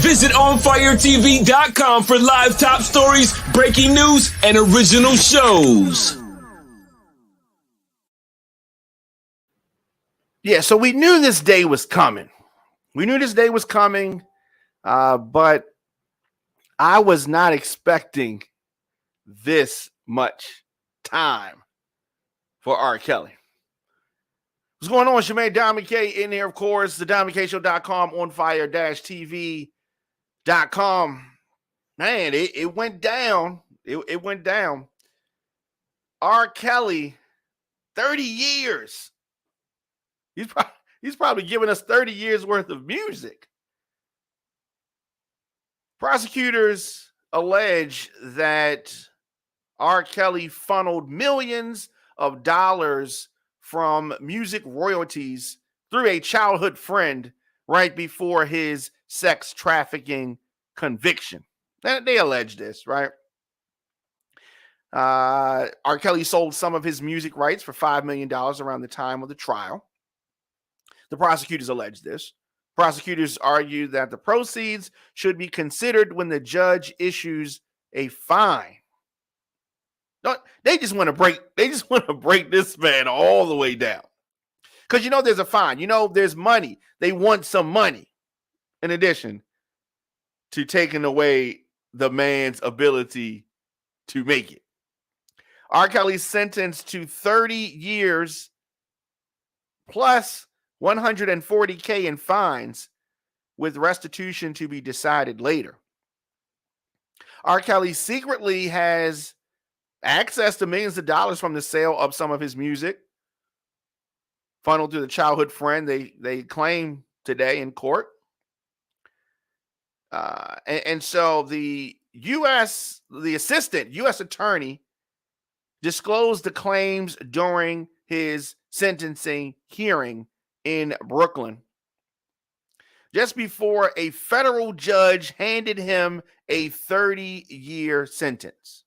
Visit OnFireTV.com for live top stories, breaking news, and original shows. Yeah, so we knew this day was coming. But I was not expecting this much time for R. Kelly. What's going on? Shemaine Don McKay in here, of course. The DonMcKayShow.com, OnFire-TV.com. Man, it went down. It went down. R. Kelly, 30 years. He's probably giving us 30 years worth of music. Prosecutors allege that R. Kelly funneled millions of dollars from music royalties through a childhood friend right before his sex trafficking conviction. They allege this, right? R. Kelly sold some of his music rights for $5 million around the time of the trial. The prosecutors allege this. Prosecutors argue that the proceeds should be considered when the judge issues a fine. They just want to break this man all the way down. Because there's a fine. There's money. They want some money in addition to taking away the man's ability to make it. R. Kelly's sentenced to 30 years plus $140K in fines, with restitution to be decided later. R. Kelly secretly has access to millions of dollars from the sale of some of his music, funneled through the childhood friend, they claim today in court. And so the assistant U.S. attorney disclosed the claims during his sentencing hearing in Brooklyn, just before a federal judge handed him a 30-year sentence.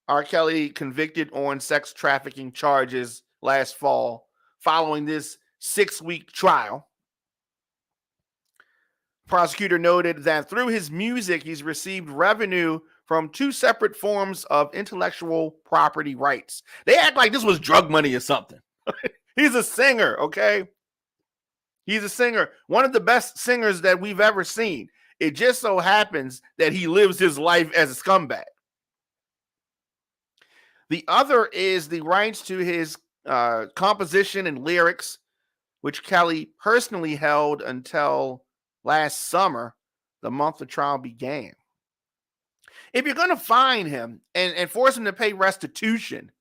R. Kelly convicted on sex trafficking charges last fall following this 6-week trial. Prosecutor noted that through his music, he's received revenue from 2 separate forms of intellectual property rights. They act like this was drug money or something. He's a singer, okay? He's a singer, one of the best singers that we've ever seen. It just so happens that he lives his life as a scumbag. The other is the rights to his composition and lyrics, which Kelly personally held until last summer, the month the trial began. If you're going to fine him and force him to pay restitution,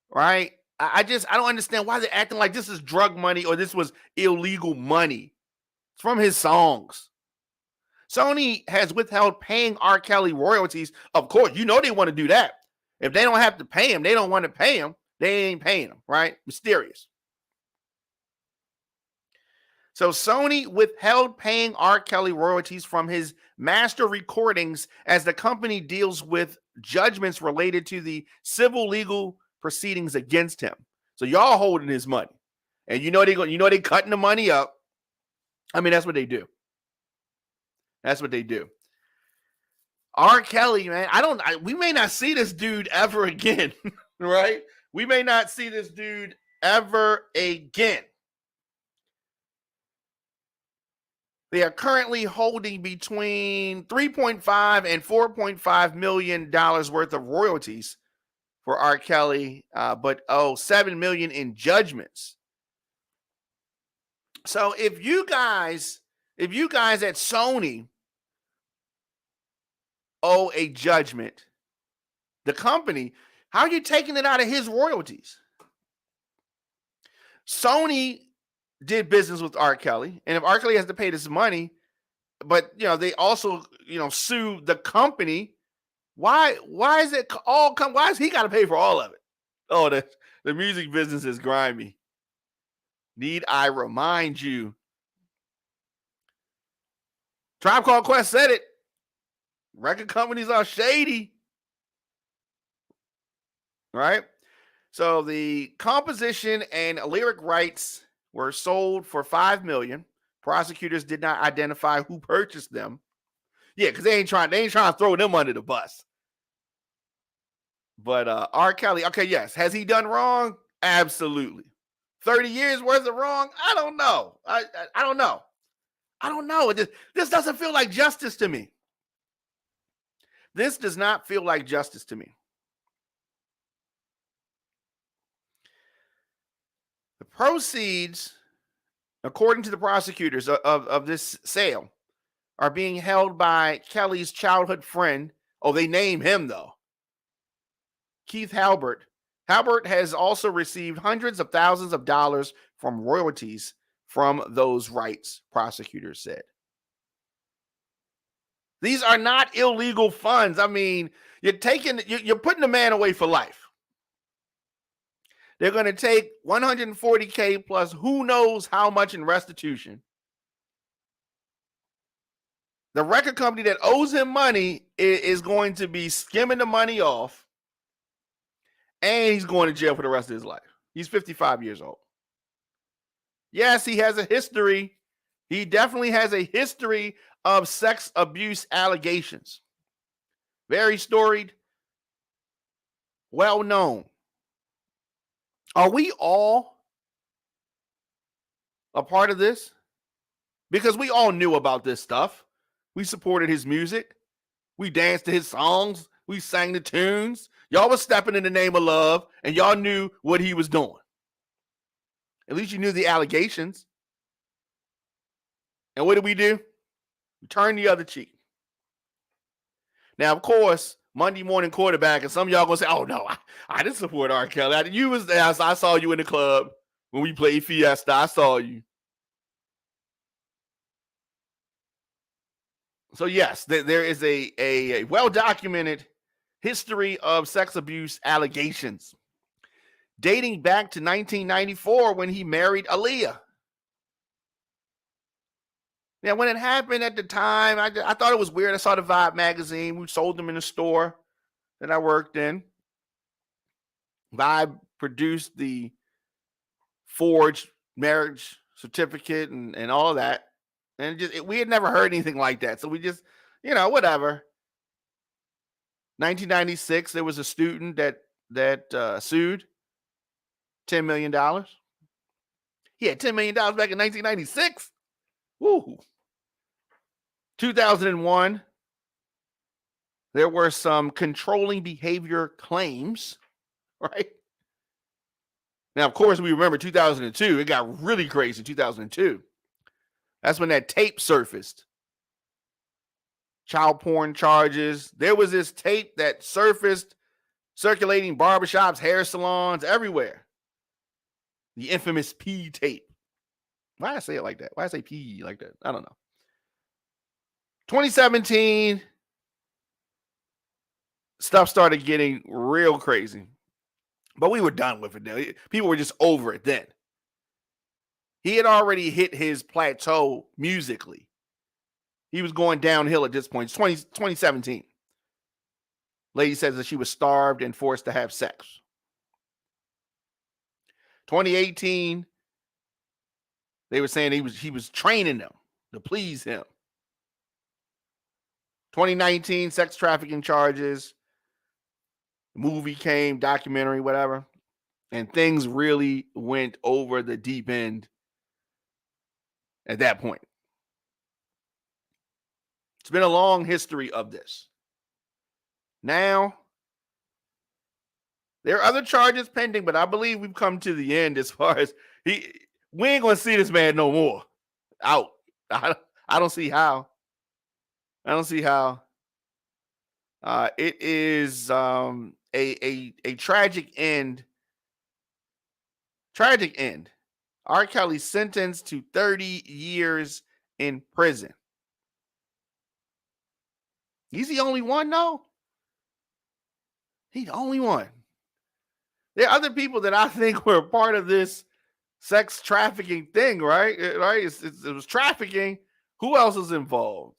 right? I don't understand why they're acting like this is drug money or this was illegal money. It's from his songs. Sony has withheld paying R. Kelly royalties. Of course, they want to do that. If they don't have to pay him, they don't want to pay him, they ain't paying him, right? Mysterious. So Sony withheld paying R. Kelly royalties from his master recordings as the company deals with judgments related to the civil legal proceedings against him. So y'all holding his money, and they cutting the money up. I mean, that's what they do. That's what they do. R. Kelly, man, we may not see this dude ever again, right? We may not see this dude ever again. They are currently holding between $3.5 and $4.5 million worth of royalties for R. Kelly, but $7 million in judgments. So if you guys at Sony owe a judgment, the company, how are you taking it out of his royalties? Sony did business with R. Kelly, and if R. Kelly has to pay this money, but they also sue the company, why is it all come? Why has he got to pay for all of it? Oh, the music business is grimy. Need I remind you? Tribe Called Quest said it. Record companies are shady, right? So the composition and lyric rights were sold for $5 million, Prosecutors did not identify who purchased them. Yeah, because they ain't trying to throw them under the bus. But R. Kelly, okay, yes. Has he done wrong? Absolutely. 30 years worth of wrong? I don't know. I don't know. I don't know. This doesn't feel like justice to me. This does not feel like justice to me. The proceeds, according to the prosecutors of this sale, are being held by Kelly's childhood friend. Oh, they name him, though. Keith Halbert. Halbert has also received hundreds of thousands of dollars from royalties from those rights, prosecutors said. These are not illegal funds. I mean, you're putting the man away for life. They're going to take $140K plus who knows how much in restitution. The record company that owes him money is going to be skimming the money off, and he's going to jail for the rest of his life. He's 55 years old. Yes, he has a history. He definitely has a history of sex abuse allegations. Very storied, well known. Are we all a part of this? Because we all knew about this stuff. We supported his music. We danced to his songs. We sang the tunes. Y'all was stepping in the name of love, and y'all knew what he was doing. At least you knew the allegations. And what did we do? We turned the other cheek. Now, of course, Monday morning quarterback, and some of y'all gonna say, "Oh no, I didn't support R. Kelly. You was there. I saw you in the club when we played Fiesta. I saw you." So yes, there is a well-documented history of sex abuse allegations dating back to 1994 when he married Aaliyah. Now, when it happened at the time, I thought it was weird. I saw the Vibe magazine. We sold them in the store that I worked in. Vibe produced the forged marriage certificate and all of that. And we had never heard anything like that. So we just, whatever. 1996, there was a student that sued $10 million. He had $10 million back in 1996. Woo. 2001, there were some controlling behavior claims, right? Now, of course, we remember 2002. It got really crazy in 2002. That's when that tape surfaced. Child porn charges. There was this tape that surfaced circulating barbershops, hair salons, everywhere. The infamous P tape. Why did I say it like that? Why did I say P like that? I don't know. 2017, stuff started getting real crazy. But we were done with it now. People were just over it then. He had already hit his plateau musically. He was going downhill at this point. It's 2017. Lady says that she was starved and forced to have sex. 2018, they were saying he was training them to please him. 2019, sex trafficking charges. Movie came, documentary, whatever. And things really went over the deep end at that point. It's been a long history of this. Now, there are other charges pending, but I believe we've come to the end as far as we ain't going to see this man no more. Out. I don't see how. I don't see how. It is a tragic end. Tragic end. R. Kelly sentenced to 30 years in prison. He's the only one, though. He's the only one. There are other people that I think were part of this sex trafficking thing, right? Right? It was trafficking. Who else is involved?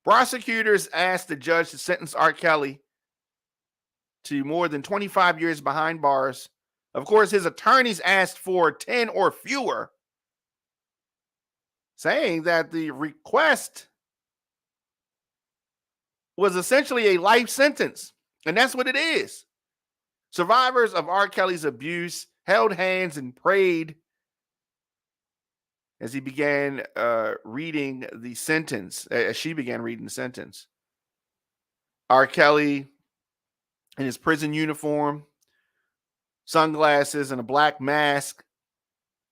Prosecutors asked the judge to sentence R. Kelly to more than 25 years behind bars. Of course, his attorneys asked for 10 or fewer. saying that the request was essentially a life sentence. And that's what it is. Survivors of R. Kelly's abuse held hands and prayed as he began reading the sentence, as she began reading the sentence. R. Kelly, in his prison uniform, sunglasses, and a black mask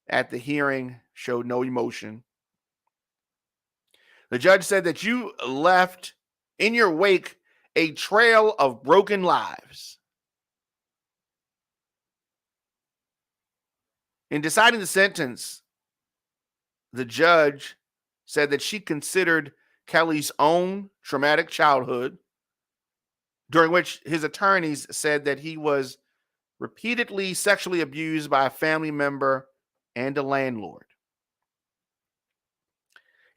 at the hearing, showed no emotion. The judge said that you left in your wake a trail of broken lives. In deciding the sentence, the judge said that she considered Kelly's own traumatic childhood, during which his attorneys said that he was repeatedly sexually abused by a family member and a landlord.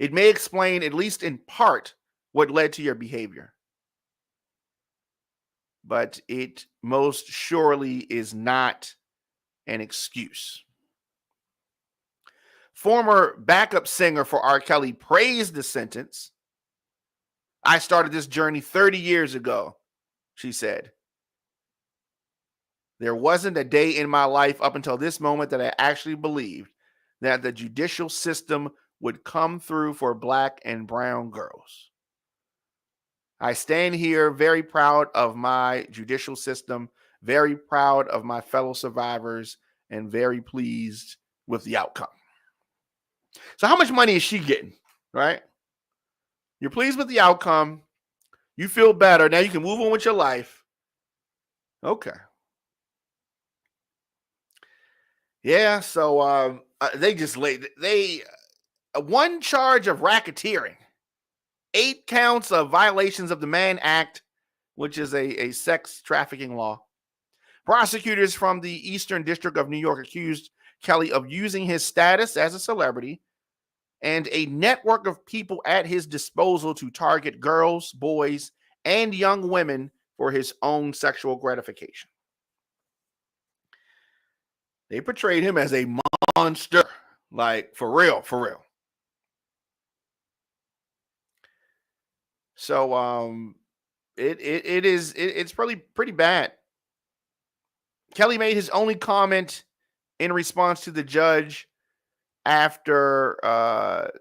It may explain, at least in part, what led to your behavior, but it most surely is not an excuse. Former backup singer for R. Kelly praised the sentence. I started this journey 30 years ago, she said. There wasn't a day in my life up until this moment that I actually believed that the judicial system would come through for Black and brown girls. I stand here very proud of my judicial system, very proud of my fellow survivors, and very pleased with the outcome. So how much money is she getting, right? You're pleased with the outcome. You feel better. Now you can move on with your life. Okay. Yeah, so they just laid one charge of racketeering, 8 counts of violations of the Mann Act, which is a sex trafficking law. Prosecutors from the Eastern District of New York accused Kelly of using his status as a celebrity and a network of people at his disposal to target girls, boys, and young women for his own sexual gratification. They portrayed him as a monster, like for real, for real. So it's probably pretty bad. Kelly made his only comment in response to the judge after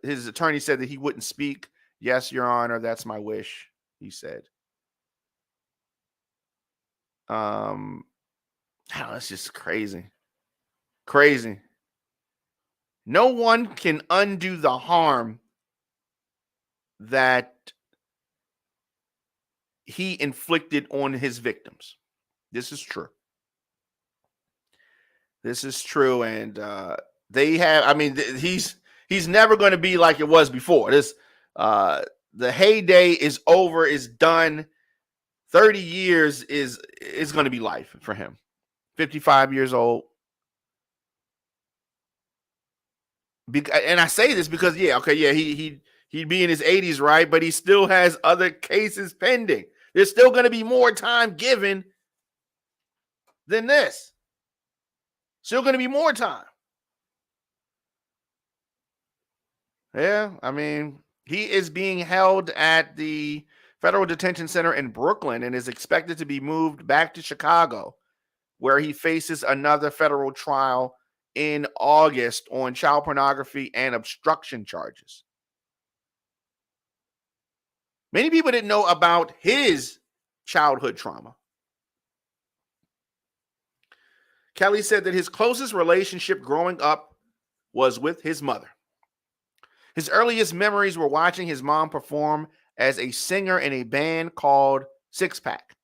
his attorney said that he wouldn't speak. Yes, Your Honor, that's my wish, he said. That's just crazy. Crazy. No one can undo the harm that he inflicted on his victims. This is true. This is true, and they have. I mean, he's never going to be like it was before. This the heyday is over. Is done. 30 years is going to be life for him. 55 years old. And I say this because he'd be in his 80s, right? But he still has other cases pending. There's still going to be more time given than this. Still going to be more time. Yeah, I mean, he is being held at the Federal Detention Center in Brooklyn and is expected to be moved back to Chicago, where he faces another federal trial in August on child pornography and obstruction charges. Many people didn't know about his childhood trauma. Kelly said that his closest relationship growing up was with his mother. His earliest memories were watching his mom perform as a singer in a band called Six Pack.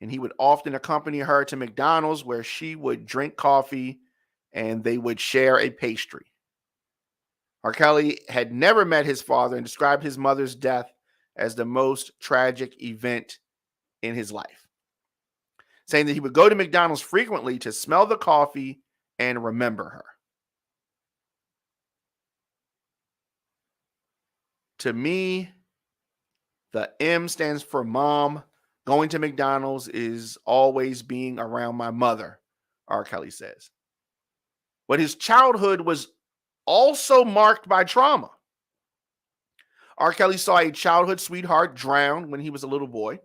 And he would often accompany her to McDonald's, where she would drink coffee and they would share a pastry. R. Kelly had never met his father and described his mother's death as the most tragic event in his life, saying that he would go to McDonald's frequently to smell the coffee and remember her. To me, the M stands for mom. Going to McDonald's is always being around my mother, R. Kelly says. But his childhood was also marked by trauma. R. Kelly saw a childhood sweetheart drown when he was a little boy.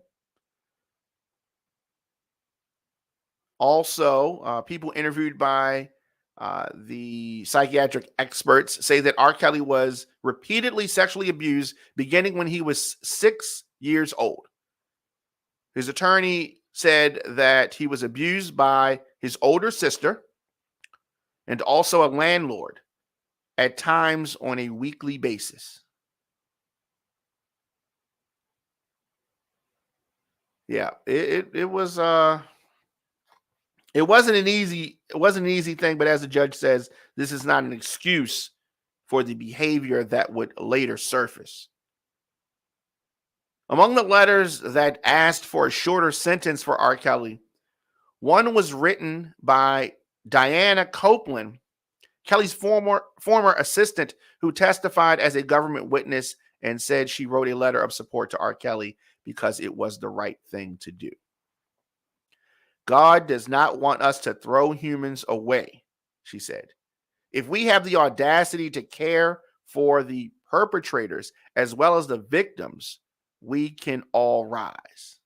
Also, people interviewed by the psychiatric experts say that R. Kelly was repeatedly sexually abused beginning when he was 6 years old. His attorney said that he was abused by his older sister and also a landlord, at times on a weekly basis. Yeah, it was it wasn't an easy thing, but as the judge says, this is not an excuse for the behavior that would later surface. Among the letters that asked for a shorter sentence for R. Kelly, one was written by Diana Copeland, Kelly's former assistant, who testified as a government witness and said she wrote a letter of support to R. Kelly because it was the right thing to do. God does not want us to throw humans away, she said. If we have the audacity to care for the perpetrators as well as the victims, we can all rise.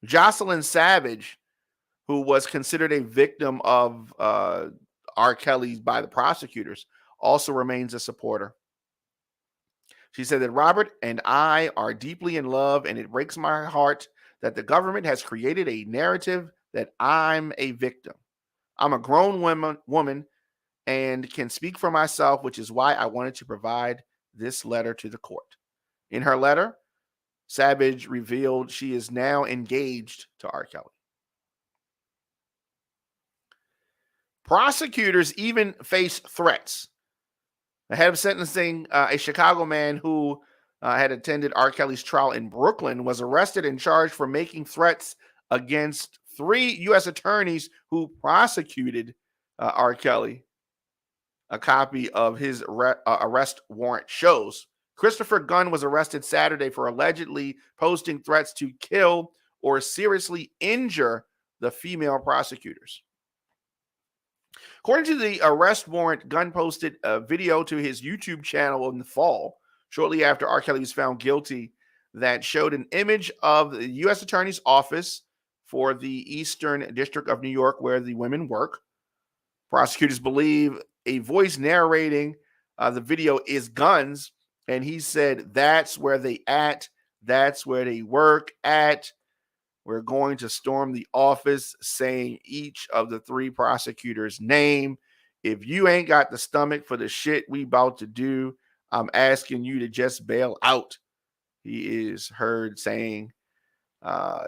Jocelyn Savage, who was considered a victim of R. Kelly's by the prosecutors, also remains a supporter. She said that Robert and I are deeply in love, and it breaks my heart that the government has created a narrative that I'm a victim. I'm a grown woman and can speak for myself, which is why I wanted to provide this letter to the court. In her letter, Savage revealed she is now engaged to R. Kelly. Prosecutors even face threats. Ahead of sentencing, a Chicago man who had attended R. Kelly's trial in Brooklyn was arrested and charged for making threats against 3 U.S. attorneys who prosecuted R. Kelly. A copy of his arrest warrant shows. Christopher Gunn was arrested Saturday for allegedly posting threats to kill or seriously injure the female prosecutors. According to the arrest warrant, Gunn posted a video to his YouTube channel in the fall, shortly after R. Kelly was found guilty, that showed an image of the U.S. Attorney's office for the Eastern District of New York, where the women work. Prosecutors believe a voice narrating the video is Gunn's, and he said, "That's where they at. That's where they work at. We're going to storm the office," saying each of the 3 prosecutors' name. "If you ain't got the stomach for the shit we about to do, I'm asking you to just bail out," he is heard saying. I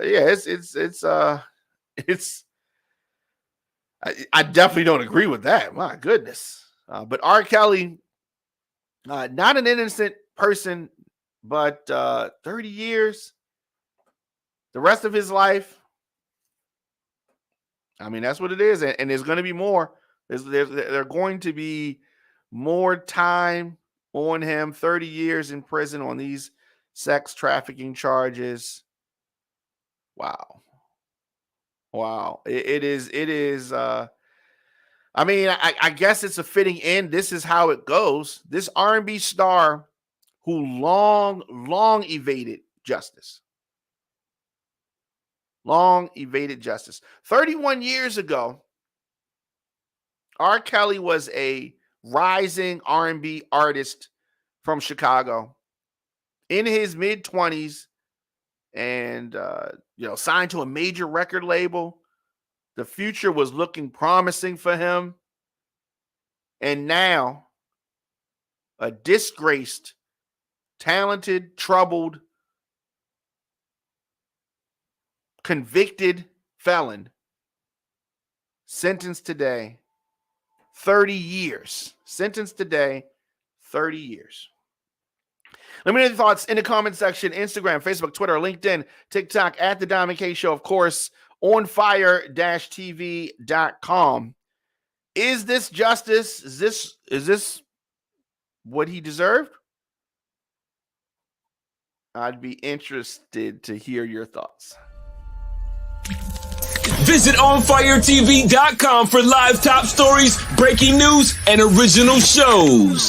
definitely don't agree with that. My goodness. But R. Kelly, not an innocent person, but 30 years, the rest of his life. I mean, that's what it is. And there's going to be more. There's going to be more time on him, 30 years in prison on these sex trafficking charges. Wow. It is. I mean, I guess it's a fitting end. This is how it goes. This R&B star who long evaded justice. 31 years ago, R. Kelly was a rising R&B artist from Chicago in his mid-20s and signed to a major record label. The future was looking promising for him. And now, a disgraced, talented, troubled, convicted felon, sentenced today, 30 years. Sentenced today, 30 years. Let me know your thoughts in the comment section. Instagram, Facebook, Twitter, LinkedIn, TikTok, at The Diamond K Show, of course, on fire-tv.com. Is this justice? Is this what he deserved? I'd be interested to hear your thoughts. Visit OnFireTV.com for live top stories, breaking news, and original shows.